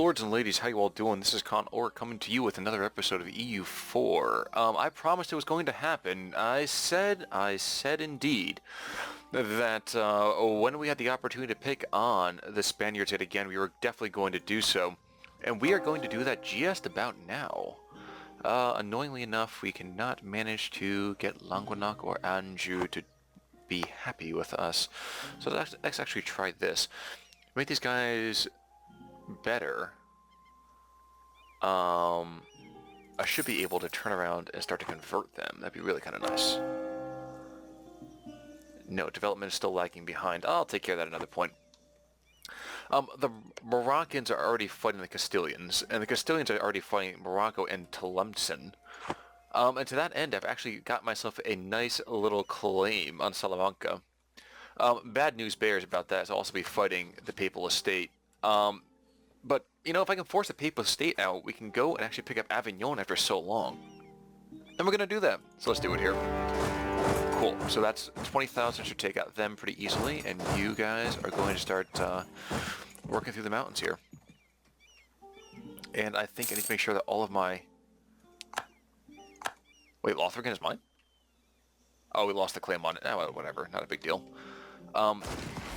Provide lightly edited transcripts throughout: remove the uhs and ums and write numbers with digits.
Lords and ladies, how you all doing? This is Con Or coming to you with another episode of EU4. I promised it was going to happen. I said indeed that when we had the opportunity to pick on the Spaniards yet again, we were definitely going to do so. And we are going to do that just about now. Annoyingly enough, we cannot manage to get Languedoc or Anjou to be happy with us. So let's actually try this. Make these guys better. I should be able to turn around and start to convert them. That'd be really kind of nice. No, development is still lagging behind. I'll take care of that at another point. The Moroccans are already fighting the Castilians, and the Castilians are already fighting Morocco and Tlemcen. And to that end, I've actually got myself a nice little claim on Salamanca. Bad news bears about that is I'll also be fighting the Papal Estate. But, you know, if I can force the Papal Estate out, we can go and actually pick up Avignon after so long. And we're going to do that. So let's do it here. Cool. So that's 20,000 should take out them pretty easily, and you guys are going to start working through the mountains here. And I think I need to make sure that all of my... Wait, Lothringen is mine? Oh, we lost the claim on it. Oh, whatever. Not a big deal.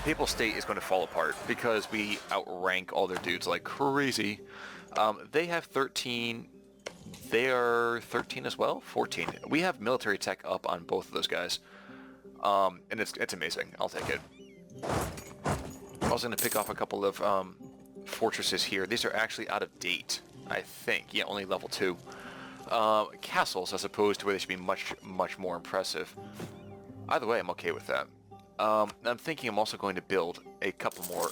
Papal State is going to fall apart because we outrank all their dudes like crazy. They have 13... They are 13 as well? 14. We have military tech up on both of those guys. And it's amazing. I'll take it. I was going to pick off a couple of fortresses here. These are actually out of date, I think. Yeah, only level 2. Castles, as opposed to where they should be much more impressive. Either way, I'm okay with that. I'm thinking I'm also going to build a couple more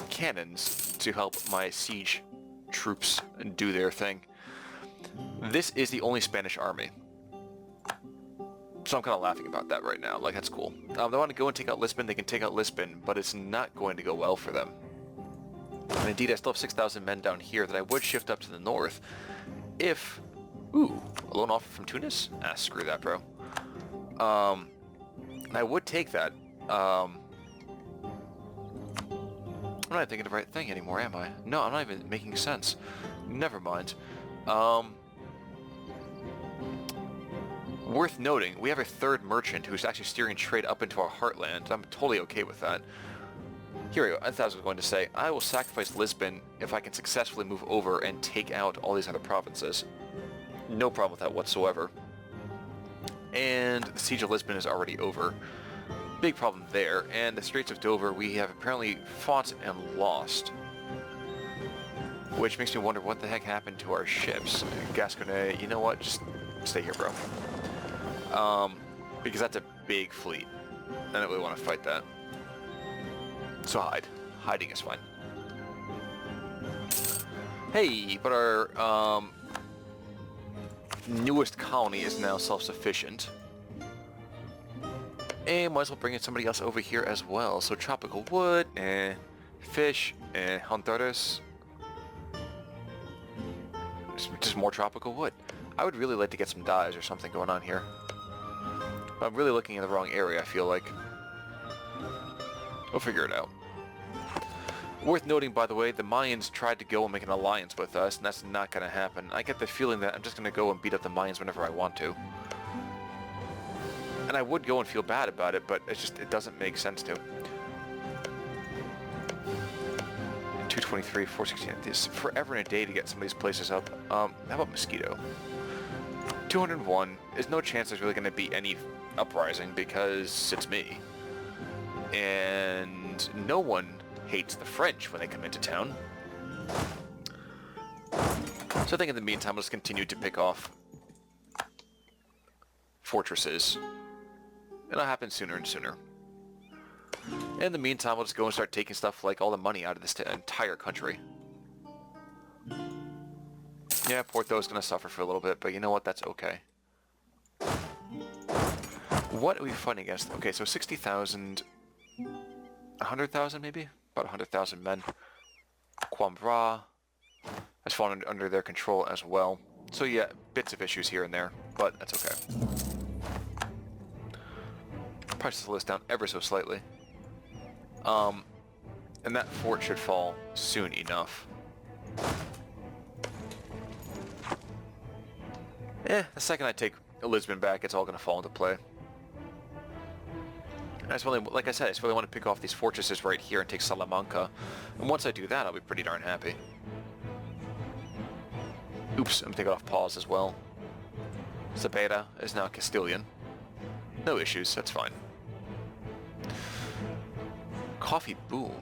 cannons to help my siege troops do their thing. This is the only Spanish army. So I'm kind of laughing about that right now. Like, that's cool. They want to go and take out Lisbon. They can take out Lisbon, but it's not going to go well for them. And indeed, I still have 6,000 men down here that I would shift up to the north if... Ooh, a loan offer from Tunis? Ah, screw that, bro. I would take that. I'm not thinking the right thing anymore, am I? No, I'm not even making sense. Never mind. Worth noting, we have a third merchant who's actually steering trade up into our heartland. I'm totally okay with that. Here we go. I thought I was going to say, I will sacrifice Lisbon if I can successfully move over and take out all these other provinces. No problem with that whatsoever. And the Siege of Lisbon is already over. Big problem there. And the Straits of Dover, we have apparently fought and lost. Which makes me wonder what the heck happened to our ships. Gascony, you know what? Just stay here, bro. Because that's a big fleet. I don't really want to fight that. So hide. Hiding is fine. Hey, but our newest colony is now self-sufficient. And might as well bring in somebody else over here as well. So tropical wood, fish, Honduras. Just more tropical wood. I would really like to get some dyes or something going on here. But I'm really looking in the wrong area, I feel like. We'll figure it out. Worth noting, by the way, the Mayans tried to go and make an alliance with us, and that's not going to happen. I get the feeling that I'm just going to go and beat up the Mayans whenever I want to. And I would go and feel bad about it, but it doesn't make sense to. 223, 469. This forever and a day to get some of these places up. How about Mosquito? 201. There's no chance there's really going to be any uprising because it's me. And no one hates the French when they come into town. So I think in the meantime, let's continue to pick off fortresses. It'll happen sooner and sooner. In the meantime, we'll just go and start taking stuff like all the money out of this entire country. Yeah, Porto is going to suffer for a little bit, but you know what? That's okay. What are we fighting against? Okay, so 60,000... 100,000 maybe? About 100,000 men. Coimbra has fallen under their control as well. So yeah, bits of issues here and there, but that's okay. Price the list down ever so slightly. And that fort should fall soon enough. The second I take Lisbon back, it's all going to fall into play. I just really, like I said, I just really want to pick off these fortresses right here and take Salamanca. And once I do that, I'll be pretty darn happy. Oops, I'm taking off pause as well. Cepeda is now Castilian. No issues, that's fine. Coffee boom.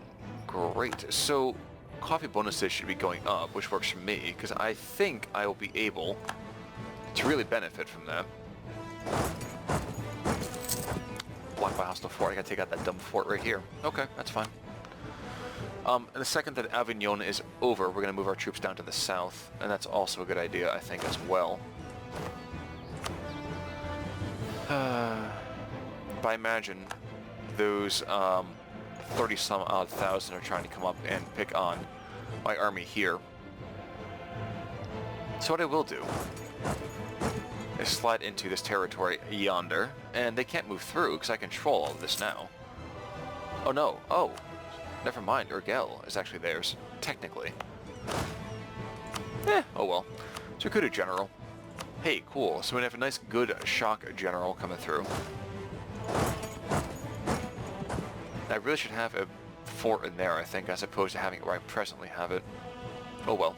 Great. So, coffee bonuses should be going up, which works for me, because I think I will be able to really benefit from that. Blocked by hostile fort. I gotta take out that dumb fort right here. Okay, that's fine. And the second that Avignon is over, we're gonna move our troops down to the south, and that's also a good idea, I think, as well. But I imagine those 30-some-odd thousand are trying to come up and pick on my army here. So what I will do is slide into this territory yonder, and they can't move through because I control all of this now. Oh no, oh, never mind, Urgel is actually theirs, technically. Oh well. Circuito General. Hey, cool, so we have a nice good shock general coming through. I really should have a fort in there, I think, as opposed to having it where I presently have it. Oh well.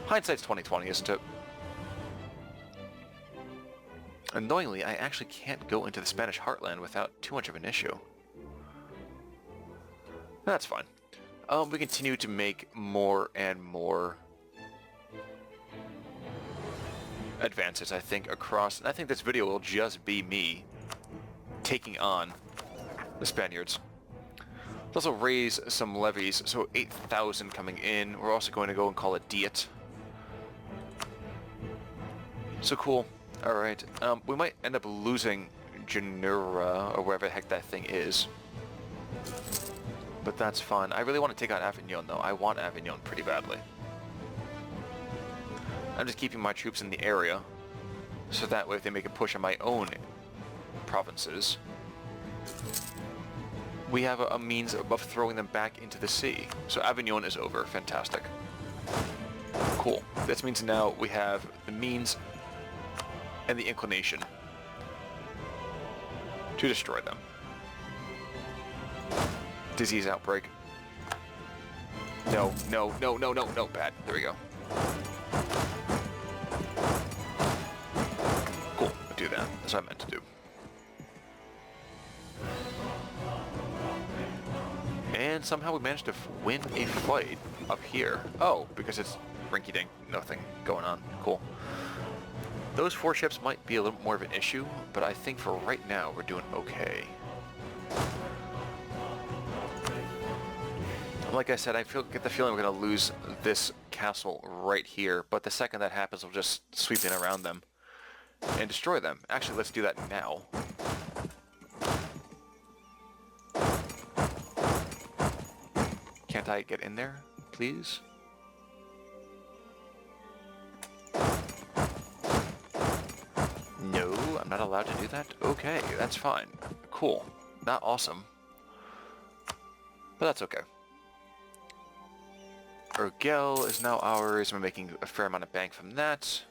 Hindsight's 20/20, isn't it? Annoyingly, I actually can't go into the Spanish heartland without too much of an issue. That's fine. We continue to make more and more advances, I think, across... And I think this video will just be me taking on the Spaniards. Let's also raise some levies, so 8,000 coming in. We're also going to go and call a diet. So cool. Alright, we might end up losing Genura, or wherever the heck that thing is. But that's fun. I really want to take out Avignon, though. I want Avignon pretty badly. I'm just keeping my troops in the area, so that way if they make a push on my own provinces, we have a means of throwing them back into the sea. So Avignon is over. Fantastic. Cool. This means now we have the means and the inclination to destroy them. Disease outbreak. No, no, no, no, no, no, bad. There we go. Cool, do that. That's what I meant to do. And somehow we managed to win a fight up here. Oh, because it's rinky-dink, nothing going on. Cool. Those 4 ships might be a little more of an issue, but I think for right now we're doing okay. Like I said, I get the feeling we're going to lose this castle right here, but the second that happens, we'll just sweep in around them and destroy them. Actually, let's do that now. Can't I get in there, please? No, I'm not allowed to do that? Okay, that's fine. Cool. Not awesome. But that's okay. Urgel is now ours. We're making a fair amount of bank from that.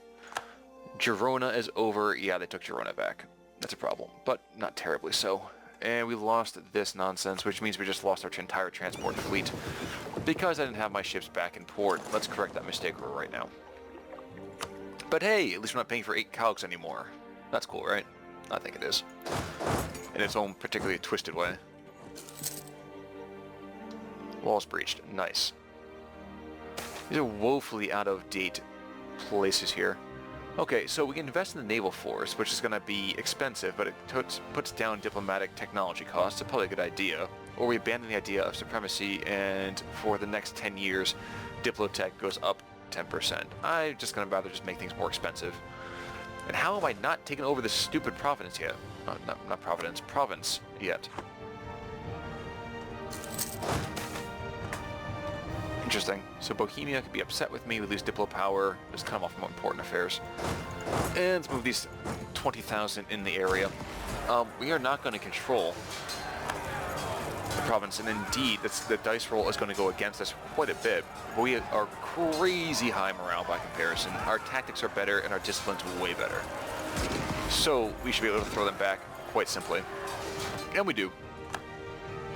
Girona is over. Yeah, they took Girona back. That's a problem, but not terribly so. And we lost this nonsense, which means we just lost our entire transport fleet because I didn't have my ships back in port. Let's correct that mistake right now. But hey, at least we're not paying for 8 cogs anymore. That's cool, right? I think it is. In its own particularly twisted way. Walls breached. Nice. These are woefully out-of-date places here. Okay, so we can invest in the naval force, which is going to be expensive, but it puts down diplomatic technology costs. It's probably a good idea. Or we abandon the idea of supremacy, and for the next 10 years, Diplotech goes up 10%. I'm just going to rather just make things more expensive. And how am I not taking over this stupid province yet? Not province, province yet. Interesting. So Bohemia could be upset with me. We lose Diplo power. Just cut them off from more important affairs. And let's move these 20,000 in the area. We are not going to control province, and indeed, the dice roll is going to go against us quite a bit. But we are crazy high morale by comparison. Our tactics are better, and our discipline's way better. So we should be able to throw them back quite simply. And we do.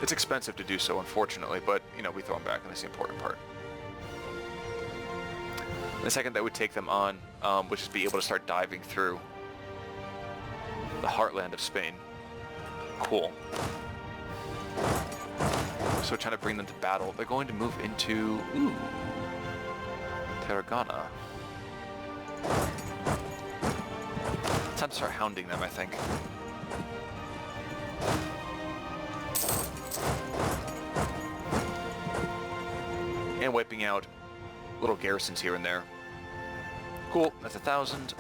It's expensive to do so, unfortunately, but, you know, we throw them back, and that's the important part. The second that would take them on, would just be able to start diving through the heartland of Spain. Cool. So trying to bring them to battle. They're going to move into... Ooh. Tarragona. It's time to start hounding them, I think. And wiping out little garrisons here and there. Cool, that's 1,000.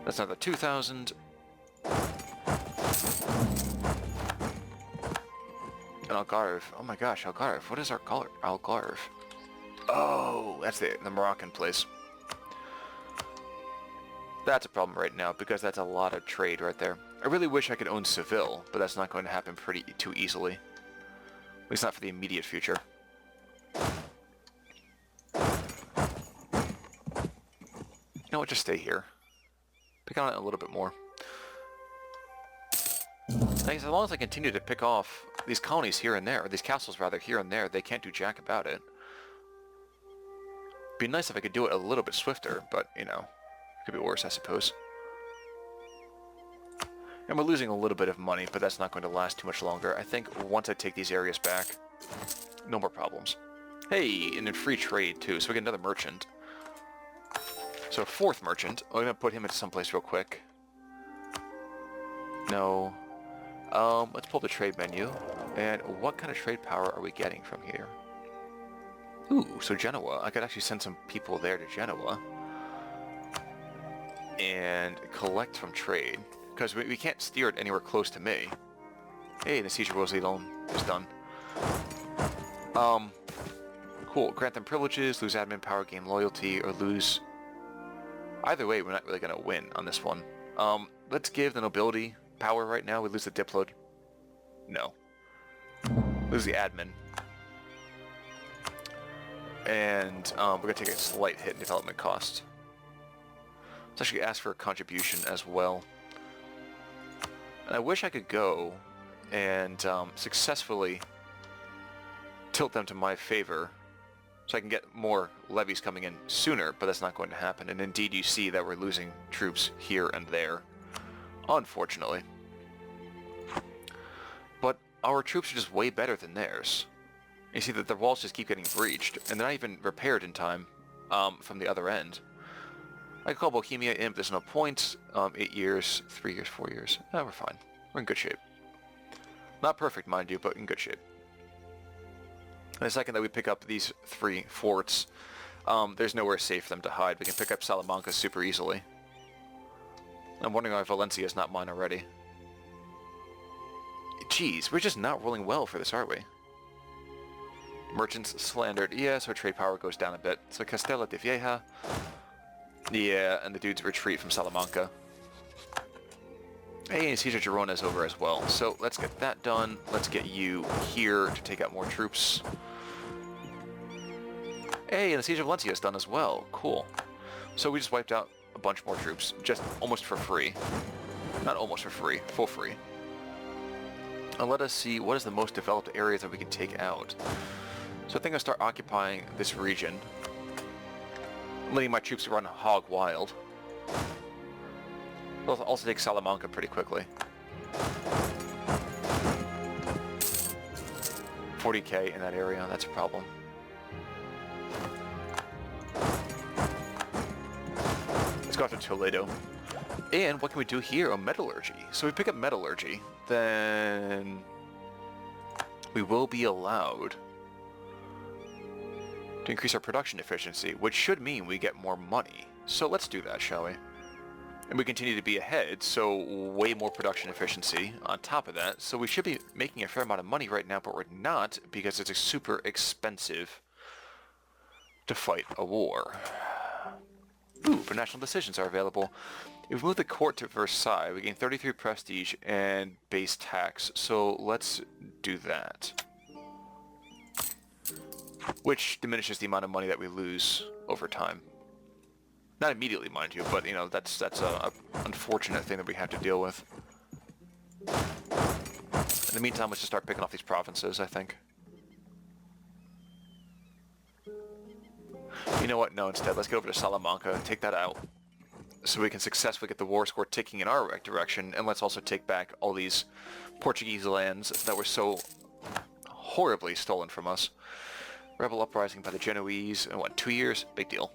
That's another 2,000. And Algarve. Oh my gosh, Algarve. What is Algarve? Oh, that's the Moroccan place. That's a problem right now, because that's a lot of trade right there. I really wish I could own Seville, but that's not going to happen too easily. At least not for the immediate future. You know what, just stay here. Pick on it a little bit more. I guess as long as I continue to pick off these colonies here and there, or these castles rather, here and there, they can't do jack about it. It'd be nice if I could do it a little bit swifter, but, you know, it could be worse, I suppose. And we're losing a little bit of money, but that's not going to last too much longer. I think once I take these areas back, no more problems. Hey, and then free trade, too, so we get another merchant. So a fourth merchant. I'm going to put him into someplace real quick. No. Let's pull the trade menu. And what kind of trade power are we getting from here? Ooh, so Genoa. I could actually send some people there to Genoa. And collect from trade. Because we can't steer it anywhere close to me. Hey, the Siege of Rosilon is done. Cool. Grant them privileges, lose admin power, gain loyalty, or lose... Either way, we're not really going to win on this one. Let's give the nobility power right now. We lose the diplode. No. Lose the admin. And we're going to take a slight hit in development cost. Let's actually ask for a contribution as well. And I wish I could go and successfully tilt them to my favor so I can get more levies coming in sooner, but that's not going to happen. And indeed you see that we're losing troops here and there, unfortunately. But our troops are just way better than theirs. You see that the walls just keep getting breached, and they're not even repaired in time from the other end. I could call Bohemia in, but there's no point. 8 years, 3 years, 4 years. We're fine. We're in good shape. Not perfect, mind you, but in good shape. And the second that we pick up these 3 forts, there's nowhere safe for them to hide. We can pick up Salamanca super easily. I'm wondering why Valencia is not mine already. Jeez, we're just not rolling well for this, aren't we? Merchants slandered. Yeah, so trade power goes down a bit. So Castilla de Vieja. Yeah, and the dudes retreat from Salamanca. Hey, and Siege of Girona is over as well. So let's get that done. Let's get you here to take out more troops. Hey, and the Siege of Valencia is done as well. Cool. So we just wiped out a bunch more troops, just almost for free. Not almost for free, full free. And let us see what is the most developed areas that we can take out. So I think I'll start occupying this region. Letting my troops run hog wild. They'll also take Salamanca pretty quickly. 40k in that area, that's a problem. Let's go after Toledo. And what can we do here? Oh, metallurgy. So if we pick up metallurgy, then we will be allowed to increase our production efficiency, which should mean we get more money. So let's do that, shall we? And we continue to be ahead, so way more production efficiency on top of that. So we should be making a fair amount of money right now, but we're not, because it's super expensive to fight a war. Ooh, but national decisions are available. If we move the court to Versailles, we gain 33 prestige and base tax. So let's do that. Which diminishes the amount of money that we lose over time. Not immediately, mind you, but, you know, that's a unfortunate thing that we have to deal with. In the meantime, let's just start picking off these provinces, I think. You know what? No, instead, let's get over to Salamanca, take that out, so we can successfully get the war score ticking in our direction, and let's also take back all these Portuguese lands that were so horribly stolen from us. Rebel uprising by the Genoese in, what, 2 years? Big deal.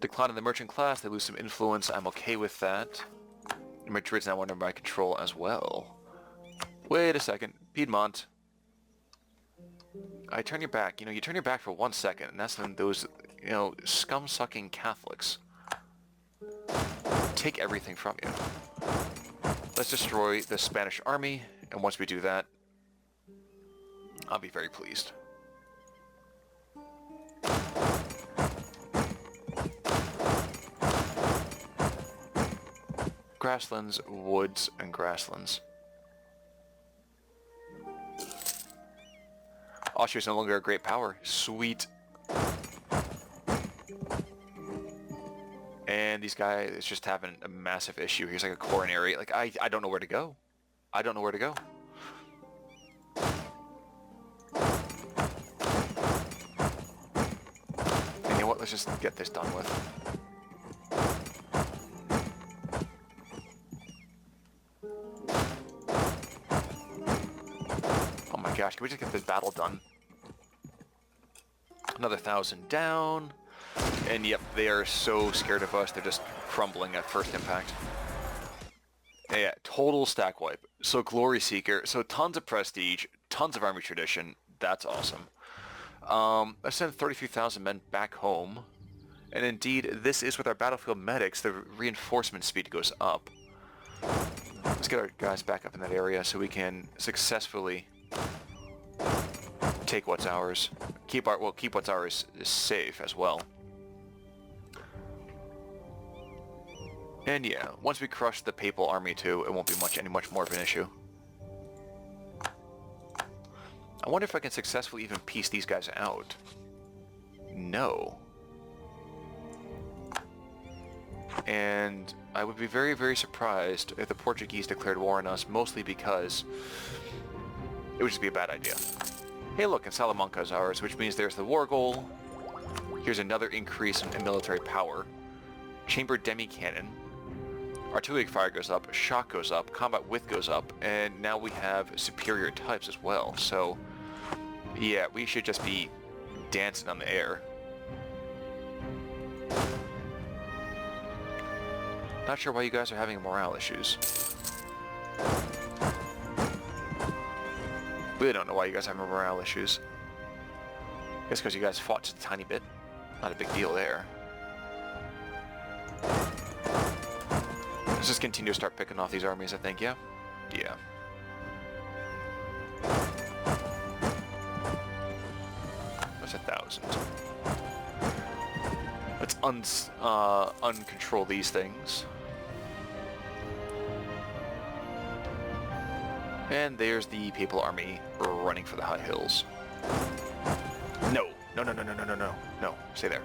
Decline in the merchant class, they lose some influence, I'm okay with that. Madrid's now under my control as well. Wait a second, Piedmont. I turn your back, you know, you turn your back for 1 second, and that's when those, you know, scum-sucking Catholics take everything from you. Let's destroy the Spanish army, and once we do that, I'll be very pleased. Grasslands, woods, and grasslands. Austria's no longer a great power. Sweet. And these guys is just having a massive issue. Here's like a coronary. Like, I don't know where to go. I don't know where to go. And you know what? Let's just get this done with. Oh my gosh, can we just get this battle done? Another 1,000 down. And yep, they are so scared of us, they're just crumbling at first impact. Yeah, total stack wipe. So Glory Seeker, so tons of prestige, tons of army tradition, that's awesome. I sent 33,000 men back home. And indeed, this is with our battlefield medics, the reinforcement speed goes up. Let's get our guys back up in that area so we can successfully take what's ours. Keep what's ours safe as well. And yeah, once we crush the papal army too, it won't be any much more of an issue. I wonder if I can successfully even piece these guys out. No. And I would be very, very surprised if the Portuguese declared war on us, mostly because it would just be a bad idea. Hey look, and Salamanca is ours, which means there's the war goal. Here's another increase in military power. Chambered demi-cannon. Artillery fire goes up, shock goes up, combat width goes up, and now we have superior types as well. So, yeah, we should just be dancing on the air. Not sure why you guys are having morale issues. Really don't know why you guys are having morale issues. I guess because you guys fought just a tiny bit. Not a big deal there. Let's just continue to start picking off these armies, I think, yeah? Yeah. That's 1,000. Let's uncontrol these things. And there's the papal army running for the high hills. No. No, no, no, no, no, no, no. No, stay there.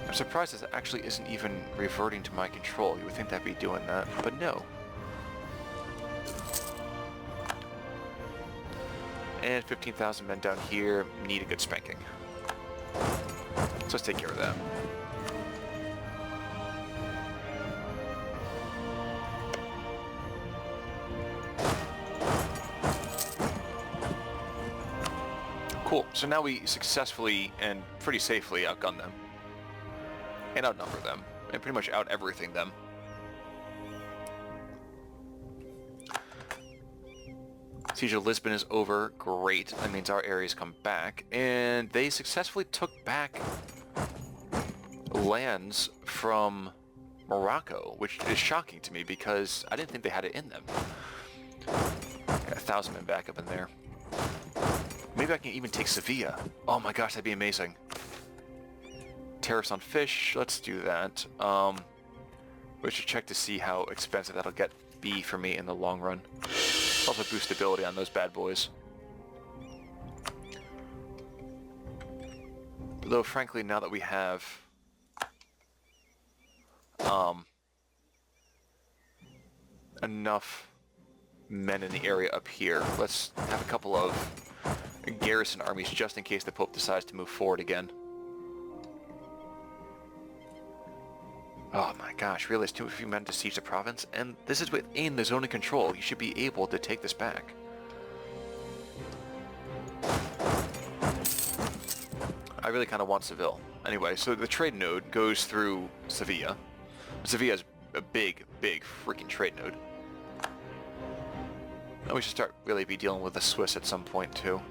I'm surprised this actually isn't even reverting to my control. You would think that'd be doing that, but no. And 15,000 men down here need a good spanking. So let's take care of that. Cool, so now we successfully and pretty safely outgun them. And outnumber them. And pretty much out-everything them. Siege of Lisbon is over. Great. That means our areas come back. And they successfully took back lands from Morocco, which is shocking to me because I didn't think they had it in them. Got 1,000 men back up in there. Maybe I can even take Sevilla. Oh my gosh, that'd be amazing. Tariffs on fish, let's do that. We should check to see how expensive that'll be for me in the long run. Also boost stability on those bad boys. Though frankly, now that we have enough men in the area up here, let's have a couple of garrison armies just in case the Pope decides to move forward again. Oh my gosh, really? It's too few men to siege the province? And this is within the zone of control. You should be able to take this back. I really kind of want Seville. Anyway, so the trade node goes through Sevilla. Sevilla's a big, big freaking trade node. And we should start really be dealing with the Swiss at some point too.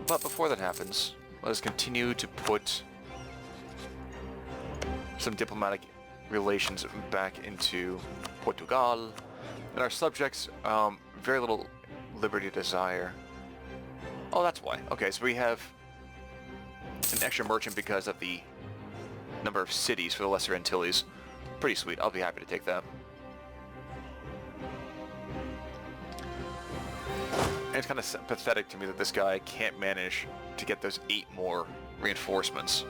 But before that happens, let us continue to put some diplomatic relations back into Portugal. And our subjects, very little liberty desire. Oh, that's why. Okay, so we have an extra merchant because of the number of cities for the Lesser Antilles. Pretty sweet. I'll be happy to take that. And it's kind of pathetic to me that this guy can't manage to get those 8 more reinforcements.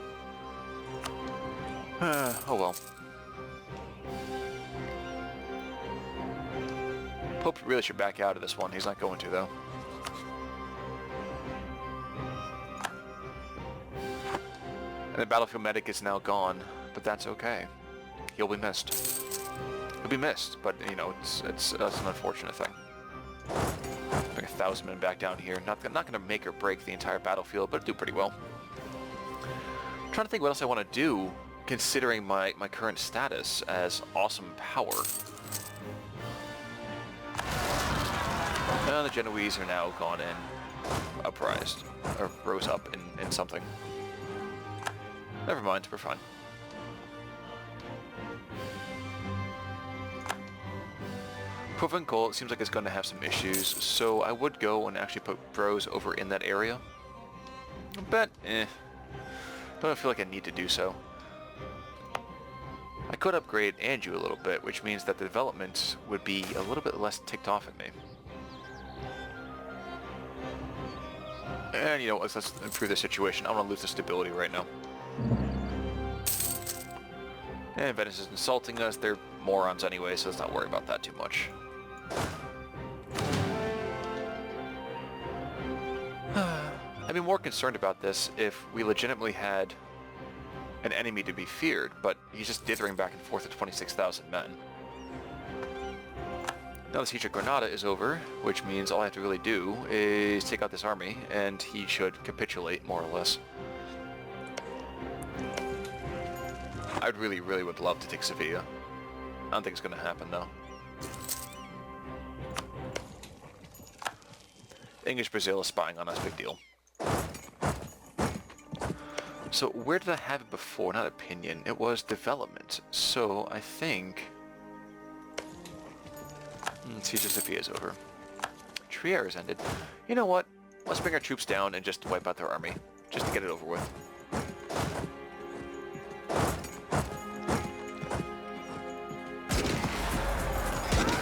Oh well. Pope really should back out of this one. He's not going to, though. And the battlefield medic is now gone, but that's okay. He'll be missed. He'll be missed, but you know, that's an unfortunate thing. Bring 1,000 men back down here. Not going to make or break the entire battlefield, but do pretty well. I'm trying to think what else I want to do, considering my current status as awesome power. The Genoese are now gone in, uprised, or rose up in something. Never mind, we're fine. Provencal, it seems like it's going to have some issues, so I would go and actually put bros over in that area. But, don't feel like I need to do so. I could upgrade Anjou a little bit, which means that the development would be a little bit less ticked off at me. And you know, let's improve the situation. I don't want to lose the stability right now. And Venice is insulting us. They're morons anyway, so let's not worry about that too much. I'd be more concerned about this if we legitimately had an enemy to be feared, but he's just dithering back and forth at 26,000 men. Now the siege of Granada is over, which means all I have to really do is take out this army, and he should capitulate, more or less. I really, really would love to take Sevilla. I don't think it's going to happen, though. English Brazil is spying on us, big deal. So where did I have it before? Not opinion, it was development. So I think... Siege of Sofia is over. Trier is ended. You know what? Let's bring our troops down and just wipe out their army. Just to get it over with.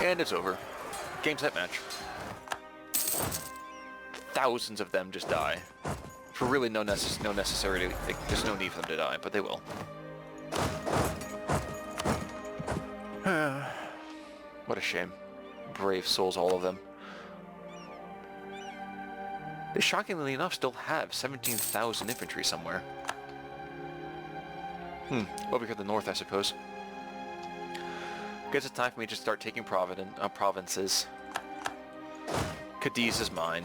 And it's over. Game, set, match. Thousands of them just die. For really no necessary, there's no need for them to die, but they will. What a shame. Brave souls, all of them. They shockingly enough still have 17,000 infantry somewhere. Over here in the north, I suppose. Guess it's time for me to start taking provinces. Cadiz is mine.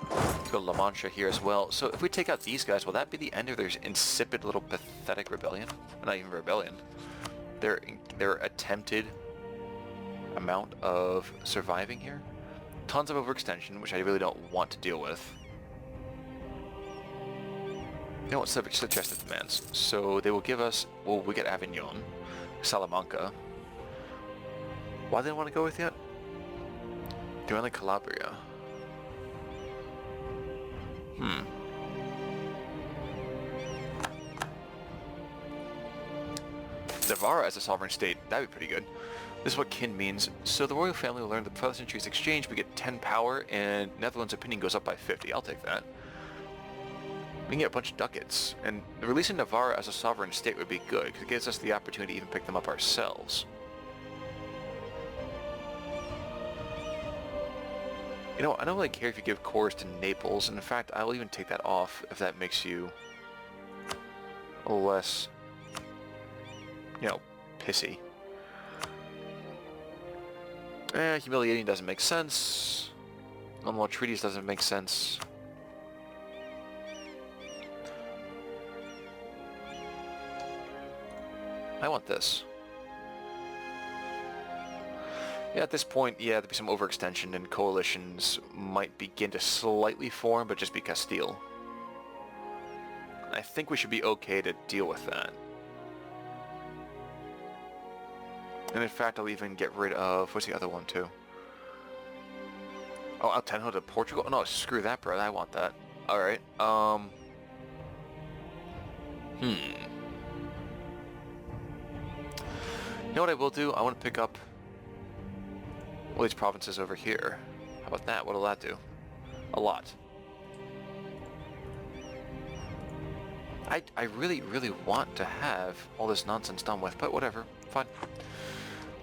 Let's go to La Mancha here as well. So if we take out these guys, will that be the end of their insipid little pathetic rebellion? Not even rebellion. Their attempted amount of surviving here. Tons of overextension, which I really don't want to deal with. You know what? Suggested demands. So they will give us... Well, we get Avignon, Salamanca. Why they don't want to go with yet? They're only Calabria. Navarra as a sovereign state, that'd be pretty good. This is what kin means. So the royal family will learn the pleasantries exchange. We get 10 power, and Netherlands' opinion goes up by 50. I'll take that. We can get a bunch of ducats, and releasing Navarra as a sovereign state would be good, because it gives us the opportunity to even pick them up ourselves. You know, I don't really care if you give cores to Naples, and in fact, I'll even take that off if that makes you less, you know, pissy. Humiliating doesn't make sense. Nominal treaties doesn't make sense. I want this. Yeah, at this point, yeah, there'd be some overextension and coalitions might begin to slightly form, but just be Castille. I think we should be okay to deal with that. And in fact, I'll even get rid of... what's the other one, too? Oh, Altenho to Portugal? Oh, no, screw that, bro. I want that. Alright, You know what I will do? I want to pick up all these provinces over here. How about that? What'll that do? A lot. I really, really want to have all this nonsense done with, but whatever. Fine.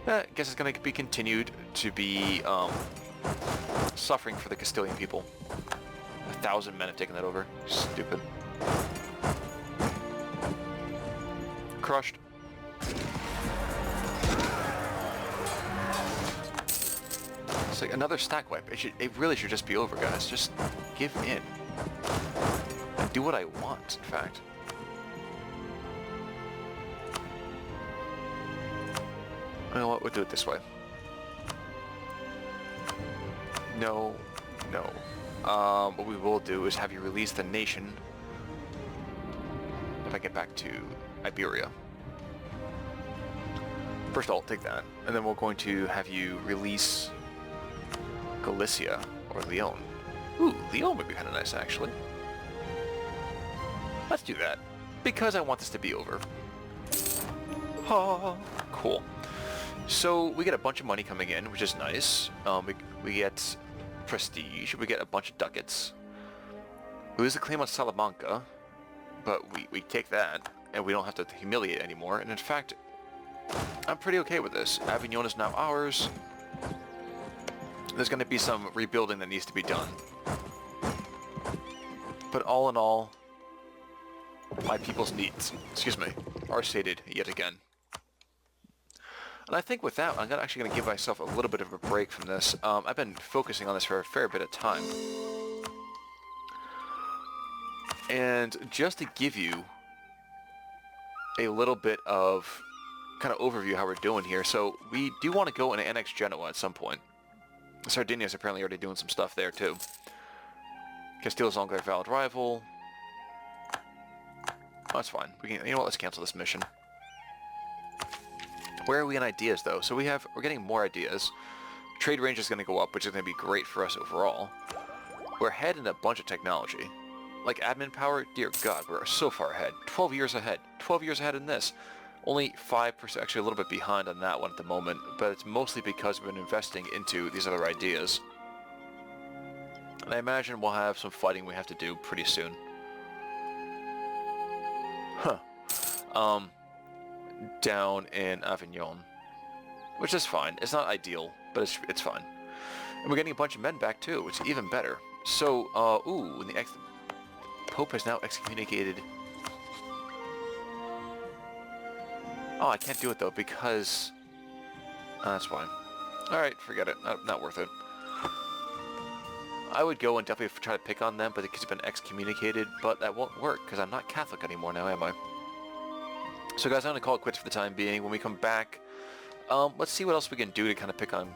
I guess it's going to be continued to be suffering for the Castilian people. 1,000 men have taken that over. Stupid. Crushed. It's like another stack wipe. It really should just be over, guys. Just give in. And do what I want, in fact. You know what? We'll do it this way. No. No. What we will do is have you release the nation if I get back to Iberia. First I'll take that, and then we're going to have you release Galicia or Leon. Ooh, Leon would be kind of nice, actually. Let's do that, because I want this to be over. Ha! Cool. So we get a bunch of money coming in, which is nice. We get prestige. We get a bunch of ducats. We lose the claim on Salamanca, but we take that, and we don't have to humiliate anymore. And in fact, I'm pretty okay with this. Avignon is now ours. There's going to be some rebuilding that needs to be done. But all in all, my people's needs, excuse me, are sated yet again. And I think with that, I'm actually going to give myself a little bit of a break from this. I've been focusing on this for a fair bit of time. And just to give you a little bit of kind of overview how we're doing here. So we do want to go and annex Genoa at some point. Sardinia is apparently already doing some stuff there too. Castille is no longer a valid rival. Oh, that's fine. We can, you know what? Let's cancel this mission. Where are we in ideas though? So we're getting more ideas. Trade range is going to go up, which is going to be great for us overall. We're ahead in a bunch of technology. Like admin power, dear God, we're so far ahead. 12 years ahead. 12 years ahead in this. Only 5%, actually a little bit behind on that one at the moment, but it's mostly because we've been investing into these other ideas. And I imagine we'll have some fighting we have to do pretty soon. Huh. Down in Avignon. Which is fine. It's not ideal, but it's fine. And we're getting a bunch of men back too, which is even better. So, ooh, and the Pope has now excommunicated... Oh, I can't do it though because... that's fine. Alright, forget it. Not worth it. I would go and definitely try to pick on them, but because it's been excommunicated, but that won't work because I'm not Catholic anymore now, am I? So guys, I'm going to call it quits for the time being. When we come back, let's see what else we can do to kind of pick on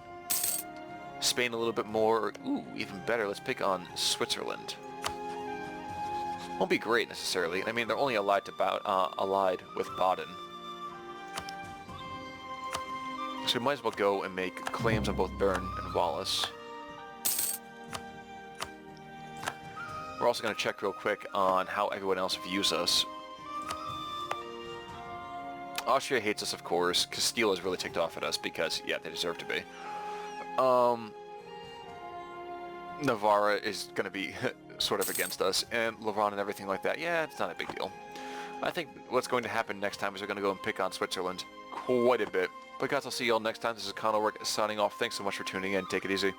Spain a little bit more. Or, ooh, even better, let's pick on Switzerland. Won't be great necessarily. I mean, they're only allied with Baden. So we might as well go and make claims on both Bern and Wallace. We're also going to check real quick on how everyone else views us. Austria hates us, of course. Castille is really ticked off at us because, yeah, they deserve to be. Navarra is going to be sort of against us, and Levant and everything like that. Yeah, it's not a big deal. I think what's going to happen next time is we're going to go and pick on Switzerland quite a bit. But guys, I'll see you all next time. This is Conor Work signing off. Thanks so much for tuning in. Take it easy.